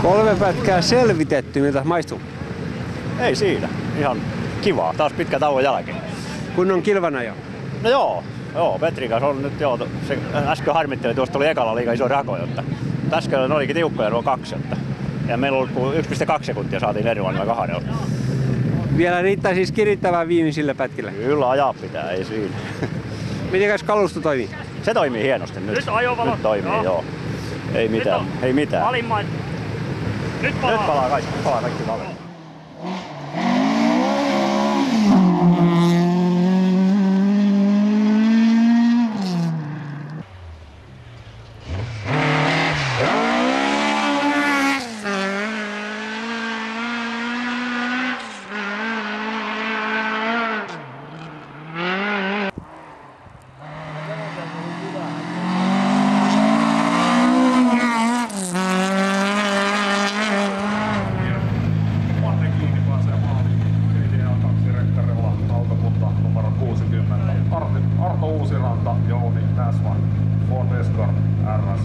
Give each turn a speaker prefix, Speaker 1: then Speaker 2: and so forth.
Speaker 1: 3 pätkää selvitetty, miltä maistuu?
Speaker 2: Ei siinä. Ihan kivaa. Taas pitkä tauon jälkeen.
Speaker 1: Kunnon kilvana jo.
Speaker 2: No joo, Petrin kanssa on nyt joo. Se äsken harmitteli, tuosta tuli ekalla liiga iso rako, jotta äsken olikin tiukkoja nuo 2. Ja meillä oli 1,2 sekuntia saatiin eroa 2.
Speaker 1: Vielä riittää siis kirittävää viimeisillä pätkillä.
Speaker 2: Kyllä ajaa pitää, ei siinä.
Speaker 1: Mitenkäs kalusto toimii?
Speaker 2: Se toimii hienosti nyt. Nyt toimii, joo. Ei mitään, ei mitään. Nyt palaa kaikki valmiin.
Speaker 3: Arto Uusiranta, Jouni Näsman, Ford Escort RS